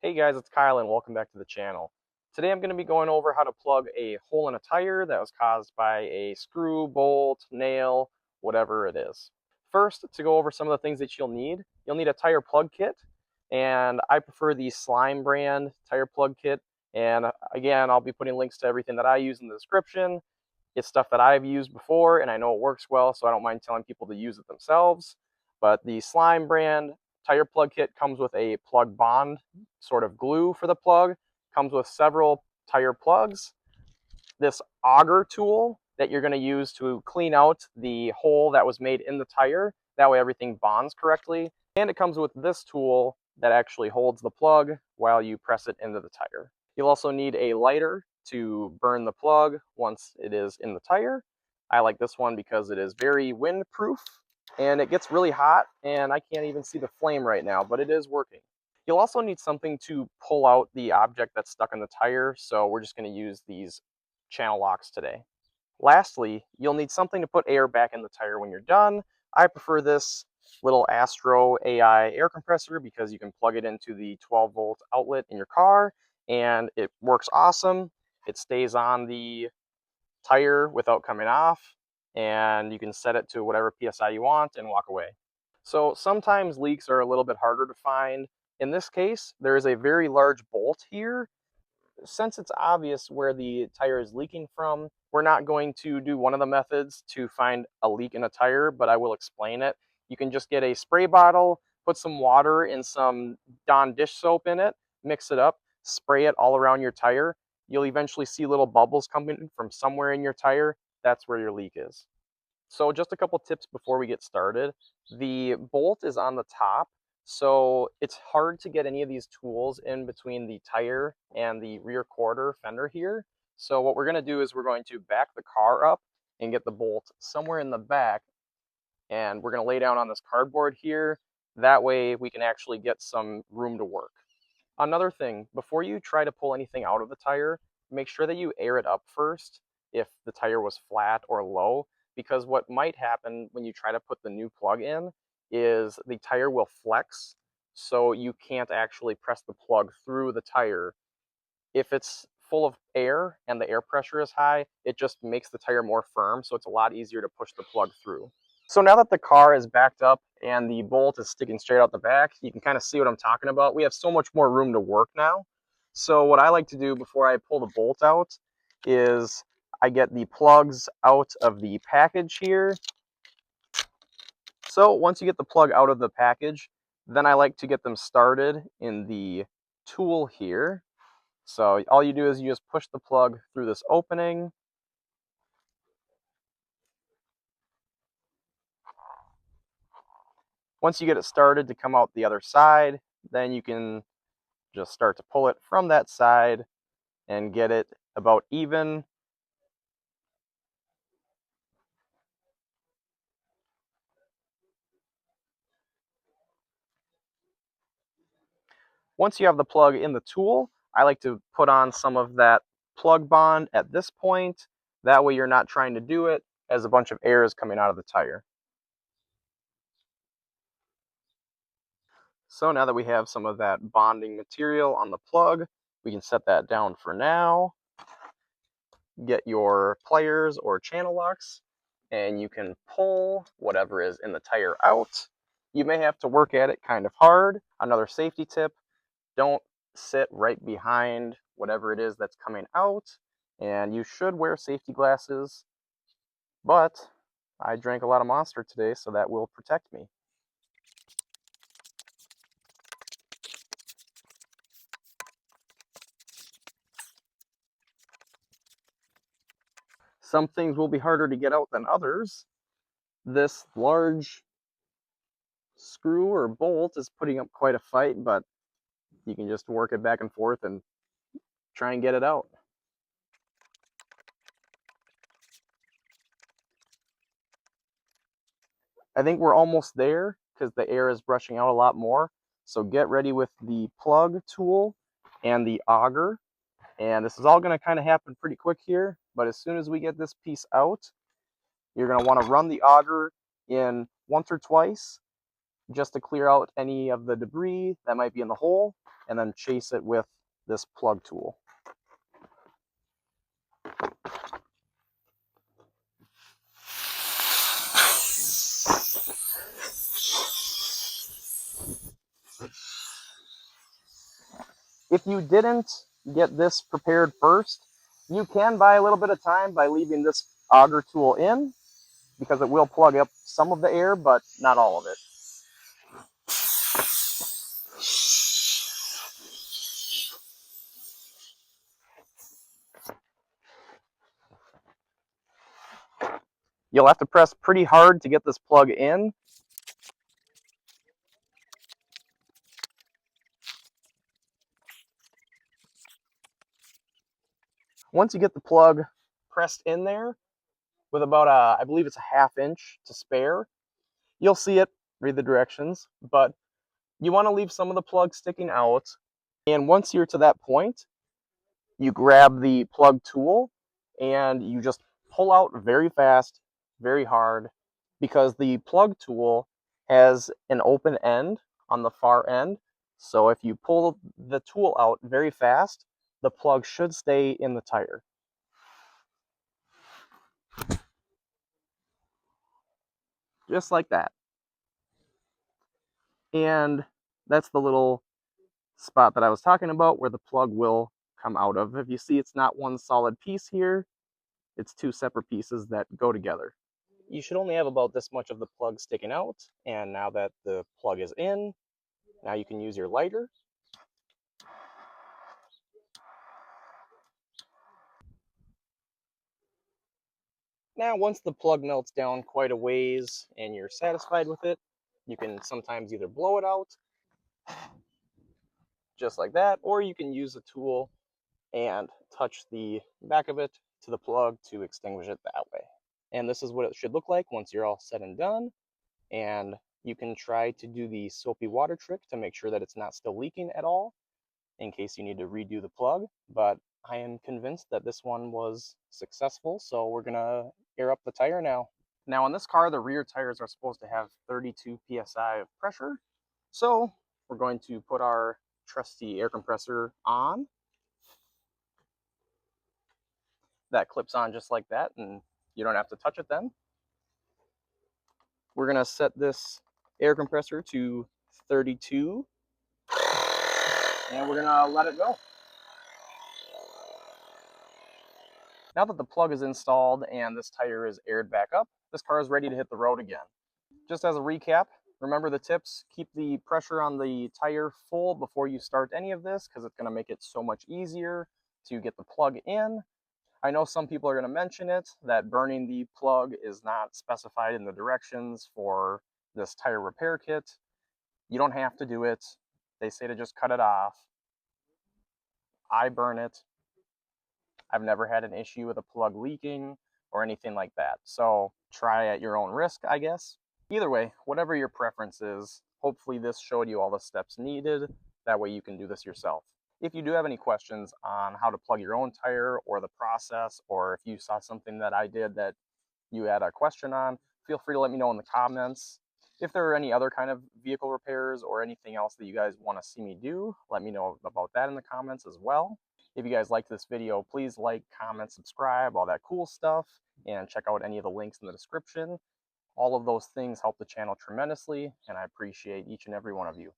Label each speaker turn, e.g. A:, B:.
A: Hey guys, it's Kyle and welcome back to the channel. Today I'm going to be going over how to plug a hole in a tire that was caused by a screw, bolt, nail, whatever it is. First, to go over some of the things that you'll need a tire plug kit, and I prefer the Slime brand tire plug kit. And again, I'll be putting links to everything that I use in the description. It's stuff that I've used before and I know it works well, so I don't mind telling people to use it themselves. But the Slime brand tire plug kit comes with a plug bond sort of glue for the plug, comes with several tire plugs, this auger tool that you're going to use to clean out the hole that was made in the tire. That way everything bonds correctly. And it comes with this tool that actually holds the plug while you press it into the tire. You'll also need a lighter to burn the plug once it is in the tire. I like this one because it is very windproof and it gets really hot and I can't even see the flame right now, but it is working. You'll also need something to pull out the object that's stuck in the tire, so we're just going to use these channel locks today. Lastly, you'll need something to put air back in the tire when you're done. I prefer this little Astro AI air compressor because you can plug it into the 12-volt outlet in your car and it works awesome. It stays on the tire without coming off, and you can set it to whatever PSI you want and walk away. So sometimes leaks are a little bit harder to find. In this case, there is a very large bolt here. Since it's obvious where the tire is leaking from, we're not going to do one of the methods to find a leak in a tire, but I will explain it. You can just get a spray bottle, put some water and some Dawn dish soap in it, mix it up, spray it all around your tire. You'll eventually see little bubbles coming from somewhere in your tire. That's where your leak is. So just a couple tips before we get started. The bolt is on the top, so it's hard to get any of these tools in between the tire and the rear quarter fender here. So what we're going to do is we're going to back the car up and get the bolt somewhere in the back, and we're going to lay down on this cardboard here. That way we can actually get some room to work. Another thing, before you try to pull anything out of the tire, make sure that you air it up first if the tire was flat or low, because what might happen when you try to put the new plug in is the tire will flex, so you can't actually press the plug through the tire. If it's full of air and the air pressure is high, it just makes the tire more firm, so it's a lot easier to push the plug through. So now that the car is backed up and the bolt is sticking straight out the back, you can kind of see what I'm talking about. We have so much more room to work now. So what I like to do before I pull the bolt out is I get the plugs out of the package here. So once you get the plug out of the package, then I like to get them started in the tool here. So all you do is you just push the plug through this opening. Once you get it started to come out the other side, then you can just start to pull it from that side and get it about even. Once you have the plug in the tool, I like to put on some of that plug bond at this point. That way you're not trying to do it as a bunch of air is coming out of the tire. So now that we have some of that bonding material on the plug, we can set that down for now. Get your pliers or channel locks, and you can pull whatever is in the tire out. You may have to work at it kind of hard. Another safety tip, don't sit right behind whatever it is that's coming out, and you should wear safety glasses, but I drank a lot of Monster today, so that will protect me. Some things will be harder to get out than others. This large screw or bolt is putting up quite a fight, but you can just work it back and forth and try and get it out. I think we're almost there because the air is brushing out a lot more. So get ready with the plug tool and the auger. And this is all going to kind of happen pretty quick here. But as soon as we get this piece out, you're going to want to run the auger in once or twice just to clear out any of the debris that might be in the hole, and then chase it with this plug tool. If you didn't get this prepared first, you can buy a little bit of time by leaving this auger tool in, because it will plug up some of the air, but not all of it. You'll have to press pretty hard to get this plug in. Once you get the plug pressed in there with about I believe it's a 1/2 inch to spare, you'll see it, read the directions, but you want to leave some of the plug sticking out. And once you're to that point, you grab the plug tool and you just pull out very fast, very hard, because the plug tool has an open end on the far end. So if you pull the tool out very fast, the plug should stay in the tire. Just like that. And that's the little spot that I was talking about where the plug will come out of. If you see, it's not one solid piece here, it's two separate pieces that go together. You should only have about this much of the plug sticking out, and now that the plug is in, now you can use your lighter. Now once the plug melts down quite a ways and you're satisfied with it, you can sometimes either blow it out, just like that, or you can use a tool and touch the back of it to the plug to extinguish it that way. And this is what it should look like once you're all said and done. And you can try to do the soapy water trick to make sure that it's not still leaking at all, in case you need to redo the plug. But I am convinced that this one was successful, so we're gonna air up the tire now. Now on this car, the rear tires are supposed to have 32 psi of pressure, so we're going to put our trusty air compressor on. That clips on just like that, and you don't have to touch it then. We're gonna set this air compressor to 32, and we're gonna let it go. Now that the plug is installed and this tire is aired back up, this car is ready to hit the road again. Just as a recap, remember the tips: keep the pressure on the tire full before you start any of this, because it's going to make it so much easier to get the plug in. I know some people are going to mention it, that burning the plug is not specified in the directions for this tire repair kit. You don't have to do it. They say to just cut it off. I burn it. I've never had an issue with a plug leaking or anything like that. So try at your own risk, I guess. Either way, whatever your preference is, hopefully this showed you all the steps needed. That way you can do this yourself. If you do have any questions on how to plug your own tire or the process, or if you saw something that I did that you had a question on, feel free to let me know in the comments. If there are any other kind of vehicle repairs or anything else that you guys want to see me do, let me know about that in the comments as well. If you guys liked this video, please like, comment, subscribe, all that cool stuff, and check out any of the links in the description. All of those things help the channel tremendously, and I appreciate each and every one of you.